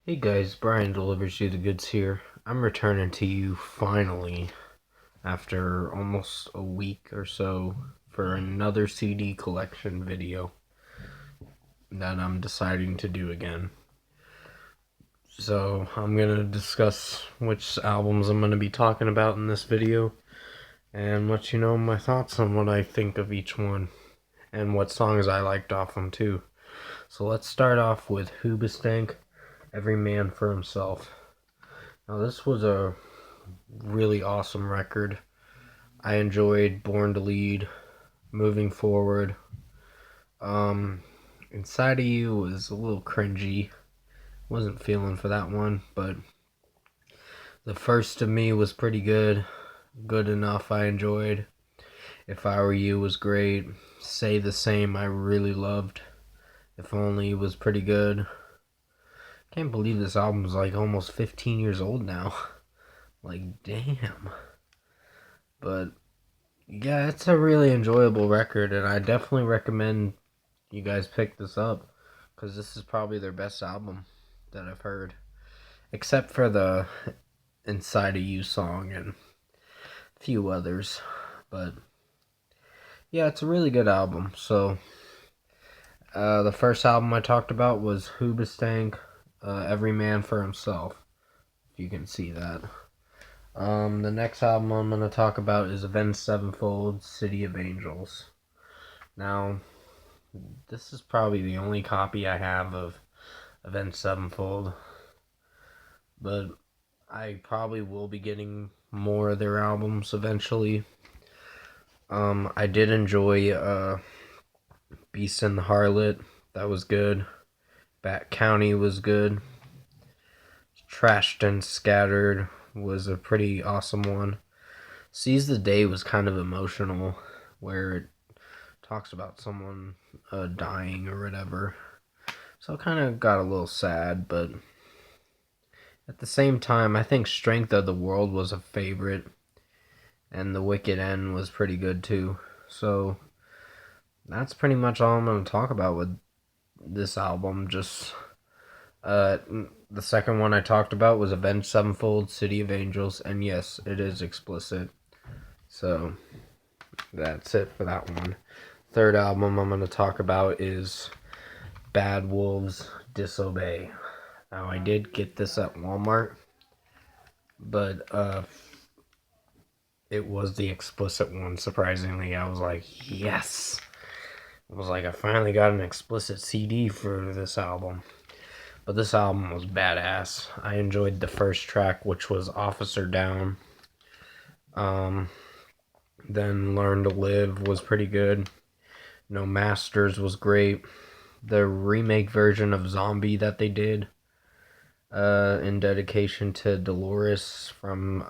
Hey guys, Brian delivers you the goods here. I'm returning to you finally after almost a week or so for another CD collection video that I'm deciding to do again. So I'm going to discuss which albums I'm going to be talking about in this video and let you know my thoughts on what I think of each one and what songs I liked off them too. So let's start off with Hoobastank, Every Man for Himself. Now this was a really awesome record. I enjoyed Born to Lead, Moving Forward. Inside of You was a little cringy. Wasn't feeling for that one, but The First of Me was pretty good. Good enough, I enjoyed. If I Were You was great. Say the Same, I really loved. If Only was pretty good. Can't believe this album's like almost 15 years old now. Like, damn. But yeah, it's a really enjoyable record, and I definitely recommend you guys pick this up because this is probably their best album that I've heard, except for the Inside of You song and a few others. But yeah, it's a really good album. So the first album I talked about was Hoobastank, Every Man for Himself, if you can see that. The next album I'm going to talk about is Avenged Sevenfold, City of Angels. Now, this is probably the only copy I have of Avenged Sevenfold, but I probably will be getting more of their albums eventually. I did enjoy Beast and the Harlot. That was good. Bat County was good. Trashed and Scattered was a pretty awesome one. Seize the Day was kind of emotional, where it talks about someone dying or whatever. So it kind of got a little sad, but at the same time, I think Strength of the World was a favorite, and The Wicked End was pretty good too. So that's pretty much all I'm going to talk about with this album. Just uh, the second one I talked about was Avenged Sevenfold, City of Angels, and yes, it is explicit. So that's it for that one. Third album I'm going to talk about is Bad Wolves Disobey. Now I did get this at Walmart, but it was the explicit one. Surprisingly, I was like, yes. I was like, I finally got an explicit CD for this album. But this album was badass. I enjoyed the first track, which was Officer Down. Then Learn to Live was pretty good. No Masters was great. The remake version of Zombie that they did in dedication to Dolores from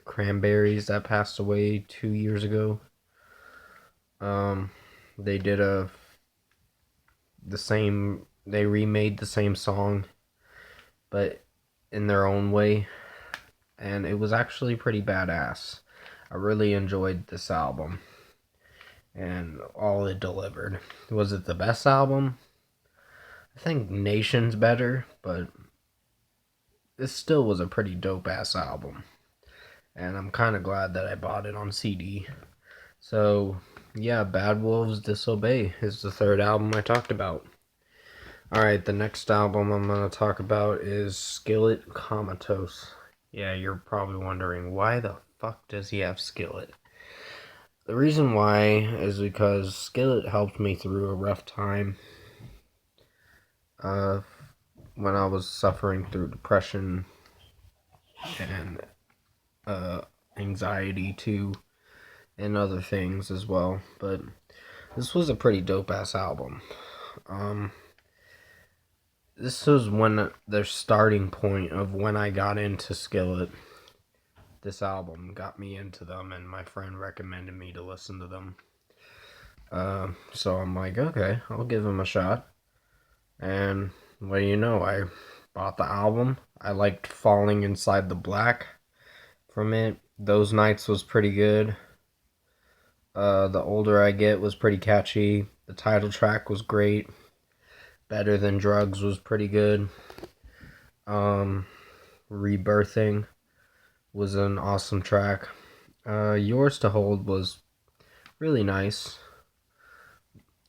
Cranberries that passed away 2 years ago. They did they remade the same song, but in their own way, and it was actually pretty badass. I really enjoyed this album and all it delivered. Was it the best album? I think Nation's better, but this still was a pretty dope ass album. And I'm kind of glad that I bought it on CD. So, yeah, Bad Wolves Disobey is the third album I talked about. Alright, the next album I'm going to talk about is Skillet Comatose. Yeah, you're probably wondering, why the fuck does he have Skillet? The reason why is because Skillet helped me through a rough time uh, when I was suffering through depression and anxiety too, and other things as well. But this was a pretty dope ass album. This was when their starting point of when I got into Skillet. This album got me into them, and my friend recommended me to listen to them. So I'm like, okay, I'll give them a shot. And what do you know? I bought the album. I liked Falling Inside the Black from it. Those Nights was pretty good. The Older I Get was pretty catchy. The title track was great. Better Than Drugs was pretty good. Rebirthing was an awesome track. Yours to Hold was really nice.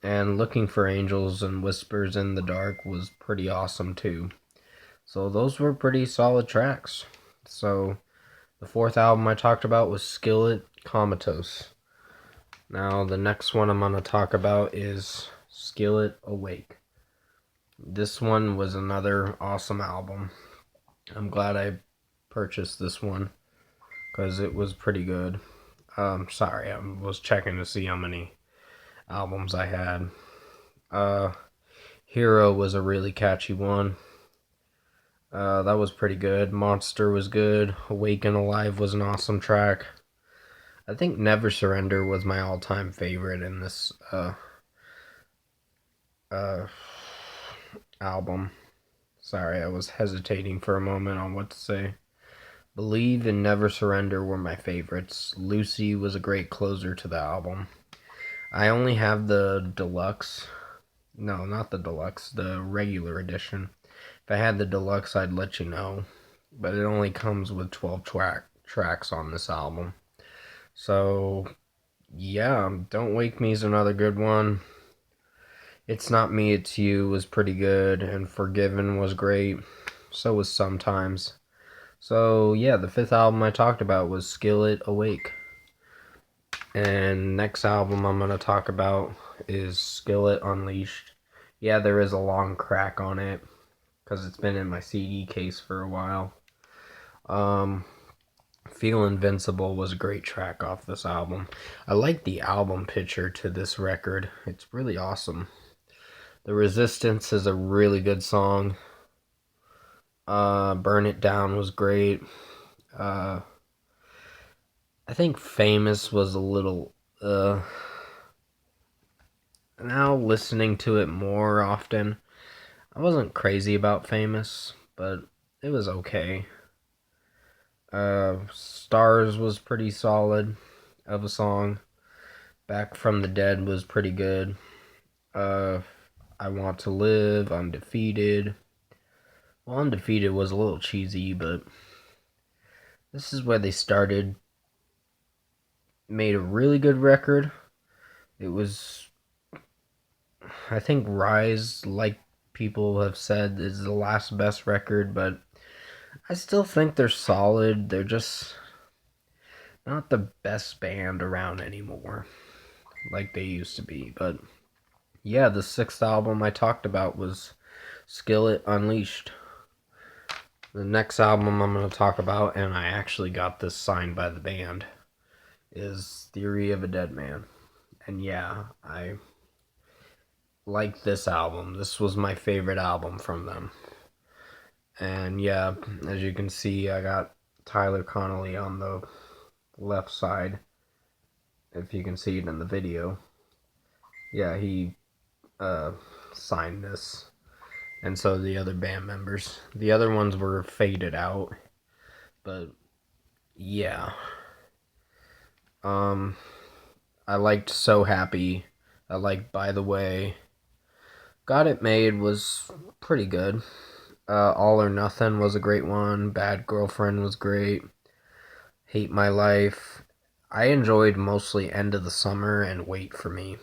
And Looking for Angels and Whispers in the Dark was pretty awesome too. So those were pretty solid tracks. So the fourth album I talked about was Skillet Comatose. Now the next one I'm going to talk about is Skillet Awake. This one was another awesome album. I'm glad I purchased this one because it was pretty good. Sorry, I was checking to see how many albums I had. Hero was a really catchy one. That was pretty good. Monster was good. Awake and Alive was an awesome track. I think Never Surrender was my all-time favorite in this album. Sorry, I was hesitating for a moment on what to say. Believe and Never Surrender were my favorites. Lucy was a great closer to the album. I only have the deluxe. No, not the deluxe, the regular edition. If I had the deluxe, I'd let you know. But it only comes with 12 tracks on this album. So, yeah, Don't Wake Me is another good one. It's Not Me, It's You was pretty good. And Forgiven was great. So was Sometimes. So, yeah, the fifth album I talked about was Skillet Awake. And next album I'm going to talk about is Skillet Unleashed. Yeah, there is a long crack on it because it's been in my CD case for a while. Feel Invincible was a great track off this album. I like the album picture to this record. It's really awesome. The Resistance is a really good song. Burn It Down was great. I think Famous was a little now listening to it more often, I wasn't crazy about Famous, but it was okay. Stars was pretty solid of a song. Back from the Dead was pretty good. I Want to Live, Undefeated. Well, Undefeated was a little cheesy, but this is where they started. Made a really good record. It was, I think Rise, like people have said, is the last best record, but I still think they're solid. They're just not the best band around anymore like they used to be. But yeah, the sixth album I talked about was Skillet Unleashed. The next album I'm going to talk about, and I actually got this signed by the band, is Theory of a Dead Man. And yeah, I like this album. This was my favorite album from them. And yeah, as you can see, I got Tyler Connolly on the left side, if you can see it in the video. Yeah, he signed this, and so the other band members. The other ones were faded out, but yeah. I liked So Happy. I liked By the Way. Got It Made was pretty good. All or Nothing was a great one. Bad Girlfriend was great. Hate My Life. I enjoyed mostly End of the Summer and Wait for Me.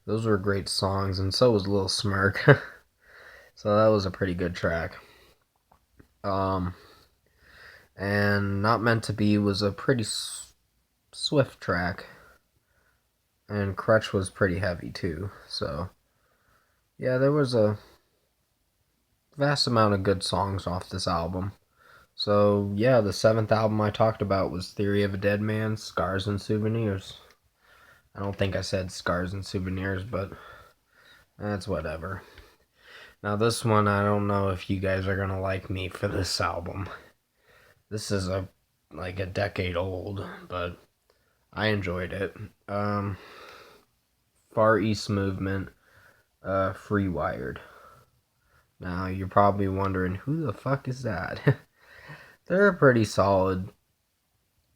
Those were great songs, and so was Lil Smirk. So that was a pretty good track. And Not Meant to Be was a pretty swift track. And Crutch was pretty heavy too. So, yeah, there was a vast amount of good songs off this album. So, yeah, the seventh album I talked about was Theory of a Dead Man, Scars and Souvenirs. I don't think I said Scars and Souvenirs, but that's whatever. Now, this one, I don't know if you guys are gonna like me for this album. This is like a decade old, but I enjoyed it. Far East Movement, Free Wired. Now, you're probably wondering, who the fuck is that? They're a pretty solid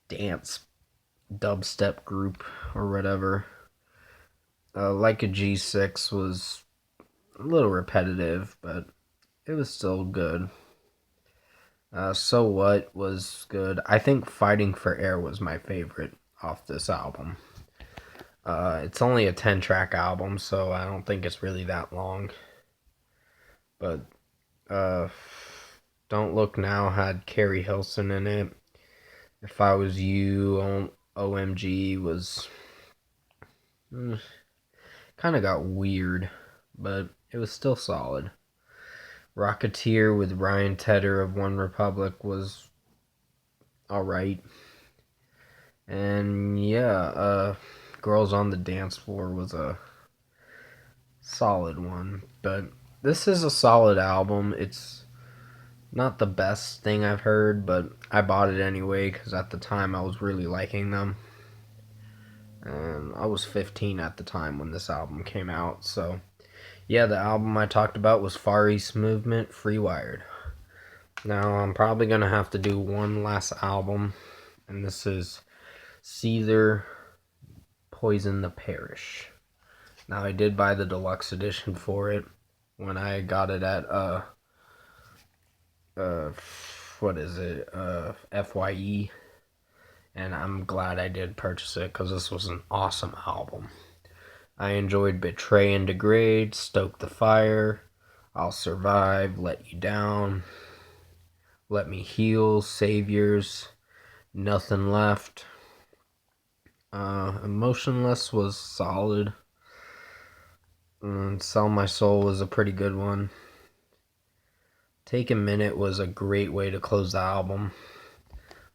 dance dubstep group or whatever. Like a G6 was a little repetitive, but it was still good. So What was good. I think Fighting for Air was my favorite off this album. It's only a 10-track album, so I don't think it's really that long. But uh, Don't Look Now had Carrie Hilson in it. If I Was You, OMG was kind of got weird, but it was still solid. Rocketeer with Ryan Tedder of One Republic was alright. And yeah, Girls on the Dance Floor was a solid one. But this is a solid album. It's not the best thing I've heard, but I bought it anyway because at the time I was really liking them. And I was 15 at the time when this album came out. So yeah, the album I talked about was Far East Movement, Free Wired. Now I'm probably going to have to do one last album, and this is Caesar, Poison the Parish. Now I did buy the deluxe edition for it when I got it at what is it, FYE, and I'm glad I did purchase it because this was an awesome album. I enjoyed Betray and Degrade, Stoke the Fire, I'll Survive, Let You Down, Let Me Heal, Saviors, Nothing Left. Emotionless was solid. Sell My Soul was a pretty good one. Take a Minute was a great way to close the album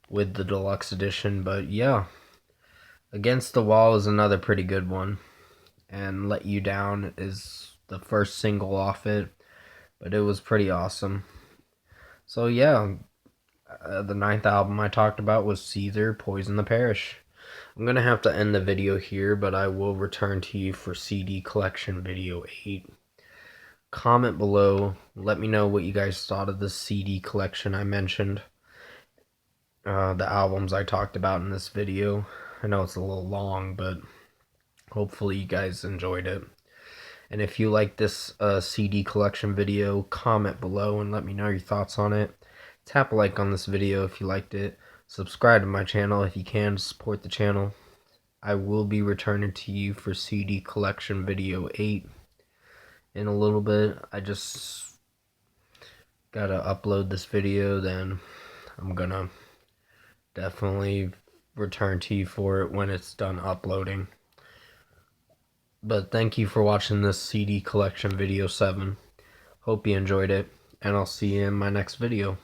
with the deluxe edition, but yeah. Against the Wall is another pretty good one. And Let You Down is the first single off it, but it was pretty awesome. So yeah, the 9th album I talked about was Caesar, Poison the Parish. I'm going to have to end the video here, but I will return to you for CD Collection Video 8. Comment below. Let me know what you guys thought of the CD collection I mentioned. The albums I talked about in this video. I know it's a little long, but hopefully you guys enjoyed it. And if you like this CD collection video, comment below and let me know your thoughts on it. Tap a like on this video if you liked it. Subscribe to my channel if you can to support the channel. I will be returning to you for CD collection video 8 in a little bit. I just gotta upload this video, then I'm gonna definitely return to you for it when it's done uploading. But thank you for watching this CD collection video 7. Hope you enjoyed it, and I'll see you in my next video.